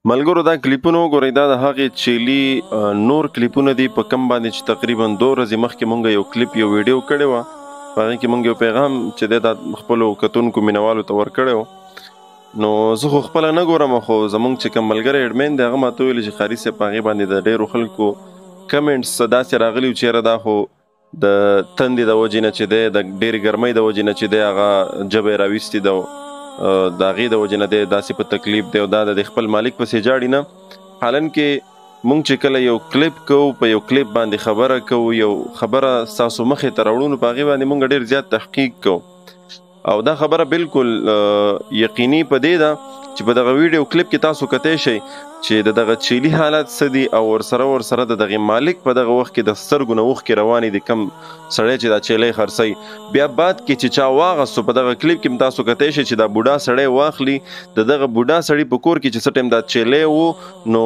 ملګرو دا کلیپونه وګورئ، دا د هغې چیلي نور کلیپونه دي په کم باندې چې تقریبا 2 ورځې مخکې مونږ یو کلیپ یو ویډیو کړې وه، په هغې کې مونږ یو پیغام چې دی دا خپلو کتونکو مینوالو ته ورکړی و. نو زه خو خپله نه ګورم، خو زمونږ چې کوم ملګری اډمین دی هغه ماته ویلي چې قاري صاحب په هغې باندې د ډېرو خلکو کمنټس داسې راغلي و چې یاره دا خو د تندې د وجې نه چې دی د ډېرې ګرمۍ د وجې نه چې دی هغه ژبه یې راویستې ده، د هغې د وجې نه دی داسې په تکلیف دی او دا د خپل مالک پسې جاړي نه. حالن کې مونږ چې کله یو کلیپ کوو، په یو کلیپ باندې خبره کوو، یو خبره ستاسو مخې ته راوړو، نو په هغې باندې مونږ ډېر زیات تحقیق کوو او دا خبره بالکل یقیني په دې ده چې په دغه ویډیو کلیپ کې تاسو کتی شئ چې د دغه چیلي حالت څه دي او ورسره د دغې مالک په دغه وخت کې د سترګو نه اوښکې روانې دي، کم سړی چې دا چیلی خرڅوي. بیا بعد کې چې چا واغستو په دغه کلیپ کې تاسو کتی شئ چې دا بوډا سړی واخلي، د دغه بوډا سړي په کور کې چې څه ټایم دا چیلی و نو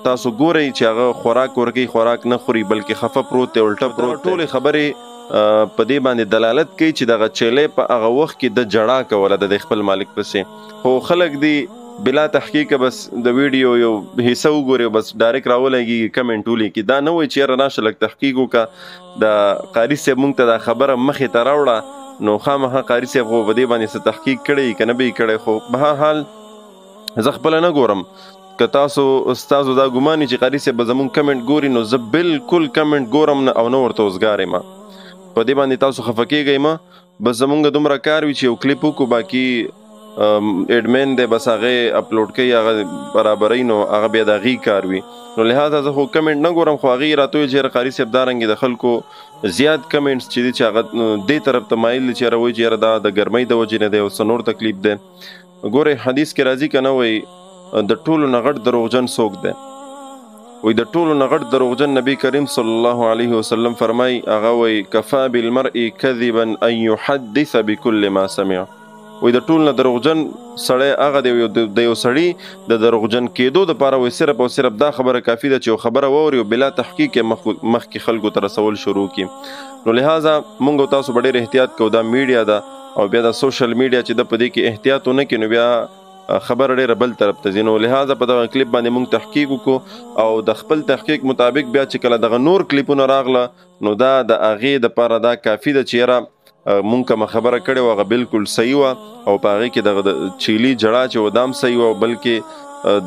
تاسو ګورئ چې هغه خوراک ورکوي، خوراک نه خوري بلکې خفه پروت دی، الټه پروت دی. ټولې خبرې په دې باندې دلالت کوي چې دغه چیلی په هغه وخت کې د جړا کوله د خپل مالک پسې. خو خلک دی بلا تحقیق بس د ویډیو یو حصه وګوري بس ډایرکټ راولګي کمنټ ولیکي، دا نه وایي چې یاره راشه لږ تحقیق وکړه، د قاري صاحب مونږ ته دا خبره مخې ته راوړه، نو خامخا قاري صاحب خو په دې باندې څه تحقیق کړی که نه به یې کړی. خو په هر حال زه خپله نه ګورم، که ستاسو دا ګمان چې قاري صاحب به زمونږ کمنټ ګوري نو زه بالکل کمنټ ګورم نه او نه ورته اوزګار یم، په دې باندې تاسو خفه کېږئ مه. بس زمونږ دومره کار وي چې یو کلیپ وکړو، باقي اډمین دی بس هغې اپلوډ کوي، هغه برابروي، نو هغه بیا د هغې کار وي. نو لحاظه زه خو کمنټ نه ګورم، خو هغې راته ویل چې یاره قاري صاحب دارنګې د خلکو زیات کمنټس چې دي چې هغه دې طرف ته مایل دي چې یاره وایي چې یاره دا د ګرمۍ د وجې نه دی او څه نور تکلیف دی. ګورئ حدیث کې راځي که نه وایي د ټولو نه غټ دروغجن څوک دی، وایي د ټولو نه غټ دروغجن نبی کریم صلی الله علیه وسلم فرمایي، هغه وایي کفا بالمرء کذبا ان یحدث بكل ما سمع. وایي د ټولو نه دروغجن سړی هغه دی، د یو سړي د دروغجن کېدو دپاره وایي صرف او صرف دا خبره کافي ده چې یو خبره واوري او بلا تحقیق یې مخکې خلکو ته رسول شروع کړي. نو لحاظه مونږ او تاسو به ډېر احتیاط کوو، دا میډیا ده او بیا د سوشل میډیا چې ده په دې کې احتیاط ونه کړي نو بیا خبره ډېره بل طرف ته ځي. نو لحاظه په دغه کلیپ باندې مونږ تحقیق وکړو او د خپل تحقیق مطابق بیا چې کله دغه نور کلیپونه راغله نو دا د هغې دپاره دا کافي ده چې یاره مونږ کومه خبره کړې وه هغه بالکل صحیح وه او په هغې کې دغه د چیلي جړا چې و دا هم صحیح وه، بلکې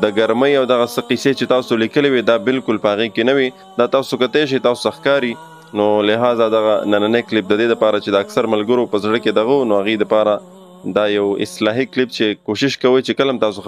د ګرمۍ او دغه څه قیسې چې تاسو لیکلې وې دا بالکل په هغې کې نه وي، دا تاسو کتی شئ تاسو ته ښکاري. نو لحاظه دغه نننی کلیپ د دې دپاره چې د اکثر ملګرو په زړه کې دغه نو هغې دپاره دا یو اصلاحي کلیپ چې کوشش کوئ چې کله هم تاسو